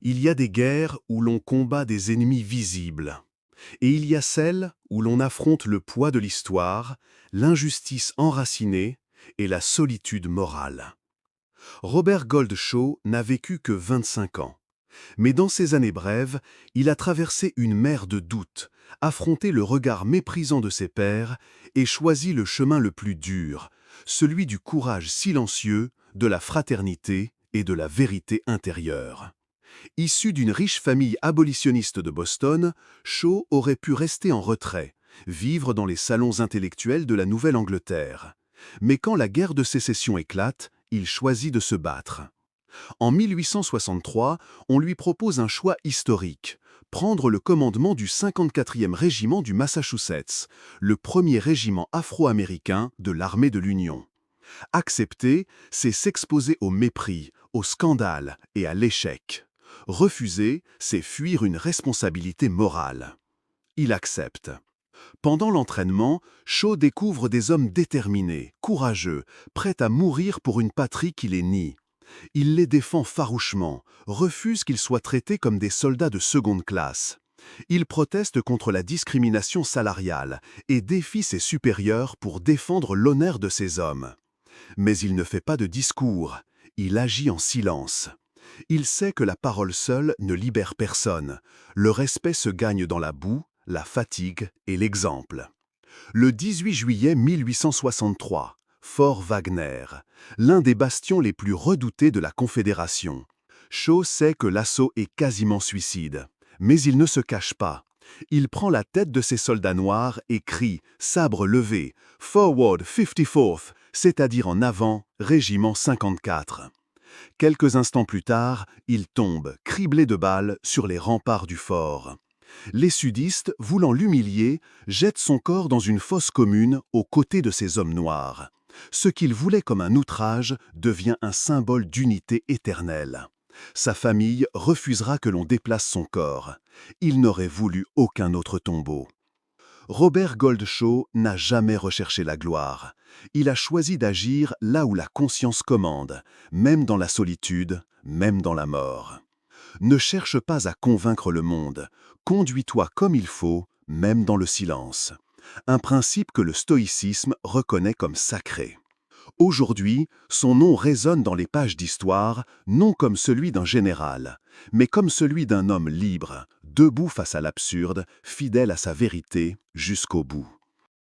Il y a des guerres où l'on combat des ennemis visibles, et il y a celles où l'on affronte le poids de l'histoire, l'injustice enracinée et la solitude morale. Robert Goldshaw n'a vécu que 25 ans, mais dans ces années brèves, il a traversé une mer de doutes, affronté le regard méprisant de ses pairs et choisi le chemin le plus dur, celui du courage silencieux, de la fraternité et de la vérité intérieure. Issu d'une riche famille abolitionniste de Boston, Shaw aurait pu rester en retrait, vivre dans les salons intellectuels de la Nouvelle-Angleterre. Mais quand la guerre de sécession éclate, il choisit de se battre. En 1863, on lui propose un choix historique, prendre le commandement du 54e régiment du Massachusetts, le premier régiment afro-américain de l'armée de l'Union. Accepter, c'est s'exposer au mépris, au scandale et à l'échec. Refuser, c'est fuir une responsabilité morale. Il accepte. Pendant l'entraînement, Shaw découvre des hommes déterminés, courageux, prêts à mourir pour une patrie qui les nie. Il les défend farouchement, refuse qu'ils soient traités comme des soldats de seconde classe. Il proteste contre la discrimination salariale et défie ses supérieurs pour défendre l'honneur de ces hommes. Mais il ne fait pas de discours, il agit en silence. Il sait que la parole seule ne libère personne. Le respect se gagne dans la boue, la fatigue et l'exemple. Le 18 juillet 1863, Fort Wagner, l'un des bastions les plus redoutés de la Confédération. Shaw sait que l'assaut est quasiment suicide, mais il ne se cache pas. Il prend la tête de ses soldats noirs et crie, sabre levé, « Forward 54th », c'est-à-dire en avant, régiment 54. Quelques instants plus tard, il tombe, criblé de balles, sur les remparts du fort. Les sudistes, voulant l'humilier, jettent son corps dans une fosse commune aux côtés de ces hommes noirs. Ce qu'ils voulaient comme un outrage devient un symbole d'unité éternelle. Sa famille refusera que l'on déplace son corps. Il n'aurait voulu aucun autre tombeau. Robert Goldshaw n'a jamais recherché la gloire. Il a choisi d'agir là où la conscience commande, même dans la solitude, même dans la mort. Ne cherche pas à convaincre le monde. Conduis-toi comme il faut, même dans le silence. Un principe que le stoïcisme reconnaît comme sacré. Aujourd'hui, son nom résonne dans les pages d'histoire, non comme celui d'un général, mais comme celui d'un homme libre, debout face à l'absurde, fidèle à sa vérité jusqu'au bout.